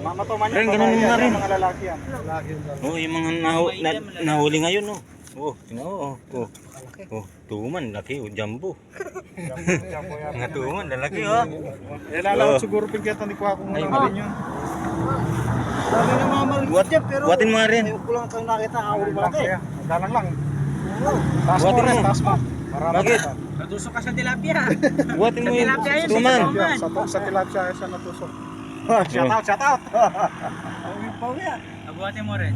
Mamatuman Ren, yan, ganun babae nga yan, rin. mga lalaki yan. Lalaki yan. Oh, yung mga nahuli ngayon, oh. Oh, oh, tuman, laki, oh, jumbo. Jumbo yan. Mga tuman, lalaki, oh. Eh, lalawat siguro pagkita ni Kuha kung Ay, nakalin yun. Sabi na mga maligpit dyan, pero Buhatin mo nga rin. ayaw ko lang ito nakita. Ahuli Lang malaki. kaya. Dalang lang. Taas mo Buhatin rin, mo. taas mo. Marami Bakit? pa. Natusok ka sa tilapia. Buhatin mo yung Tilapia yun, tuman. Sa tilapia siya natusok. Shout out, shout out. Pawi yan. Nabuhatin mo rin.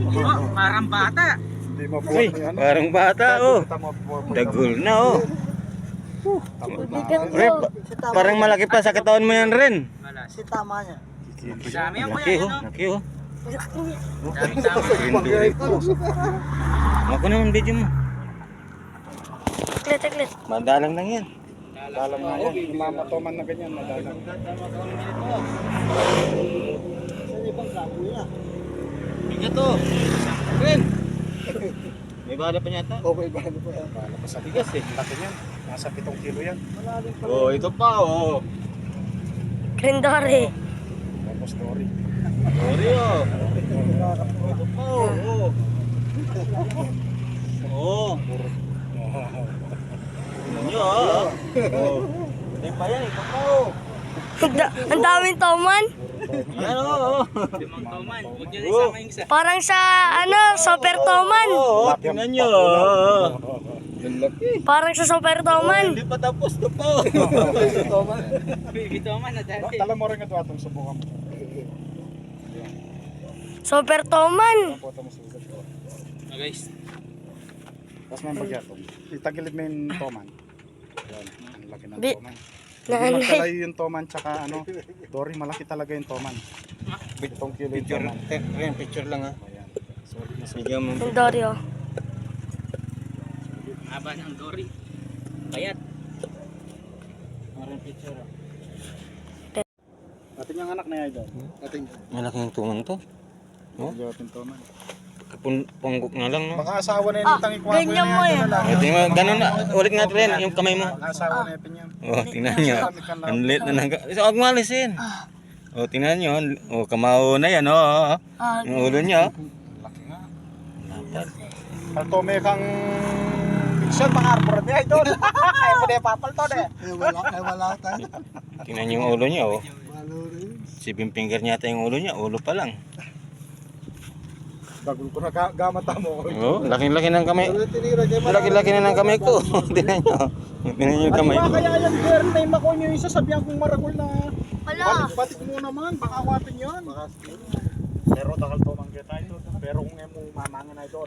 Oh, parang bata. Hindi mo Uy, yan. parang bata, oh. Dagol na, oh. Ren, parang malaki pa sa katawan mo yan, Ren. Wala, si tama niya. Dami yan, Laki, kuya. oh. Laki, oh. Dami tama. Ako naman video mo. Teklit. Madalang lang yan. Dalang nga yan. Yung mamatuman na ganyan, madalang. Sa ibang klabo niya. Bigat, oh. Ren. May bala pa niya ito. Okay, bahala pa yan. Bahala pa sa bigas eh. Laki yan. Nasa 7 kilo yan. Oh, ito pa, oh. Grindori. Tapos story. Sorry, oh. Ito pa, oh. Oh. Tingnan nyo, oh. Oh. Ito pa yan, ito pa, oh. Ang daming toman. Yan, oh. Limang toman. Huwag niya isama yung isa. Parang sa, super toman. Oh, tingnan nyo, oh. Ang laki. Parang sa super toman. Hindi pa tapos na po. Baby toman na dati. Tala mo rin ito atong subukan mo. Super toman. Kaputa mo sa ugat ko. Oh, guys. Tapos may bagyatong. Itagilid mo yung toman. Yan. Ang laki ng Bi- toman. Hindi Nanay. magkalayo yung toman tsaka Dory, malaki talaga yung toman. 7 kilo yung Picture, toman. Ren, picture lang, ha. Ayan. Sorry na Bigyan mo. Grindori, oh. Haba ng dory. Payat. Ren, picture, oh. Atin yung anak na yan doon. Atin. Malaki yung tuman to. Oh? Atin toman. Punggok na lang, no? Baka asawa na yung tangi kwa ganyan mo eh. Tingnan mo, ganun na. Ulit nga, Ren, yung kamay mo. Baka asawa na yung yan. Oh, tingnan nyo. Ang lit na nangga. So, huwag mo alisin. Oh, tingnan nyo. Oh, kamao na yan, oh. Yung ulo nyo. Laki nga. Dapat. Paltome kang fiction, mga arbor niya idol. Ay mo na papalto na. Wala tayo. Tingnan nyo yung ulo nyo, oh. Malo rin. 7 finger nyata yung ulo niya. Ulo pa lang. Bagul ko na gamata mo. Oh, laki-laki ng kamay. Laki-laki na ng kamay ko. Tingnan nyo. Tingnan nyo yung kamay ko. Kaya yan, girl, may mako nyo yung sasabihan kong maragol na. Wala. Batik mo naman, baka awatin yun. Pero takal to mang kita ito. Pero kung mong mamangin na ito.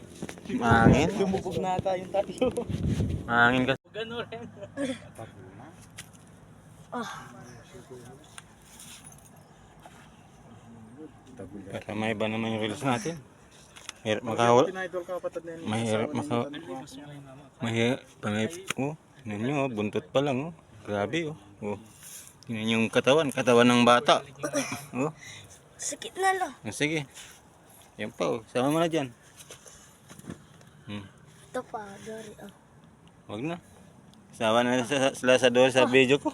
Mahangin. Lumubog na ata yung tatlo. Mahangin ka. Gano'n rin. Para may iba naman yung reels natin. Mahirap makahawal. Tinidol ka kapatid na yun. Mahirap makahawal. Mahirap. Oh, tingnan nyo, oh, buntot pa lang, oh. Grabe, oh. Oh. Tingnan yung katawan ng bata. Oh. Sakit na lo. Sige. Yan pa, oh. Sama mo na dyan. Ito pa, Dory, oh. Wag na. Sawa na sila sa doon sa video ko.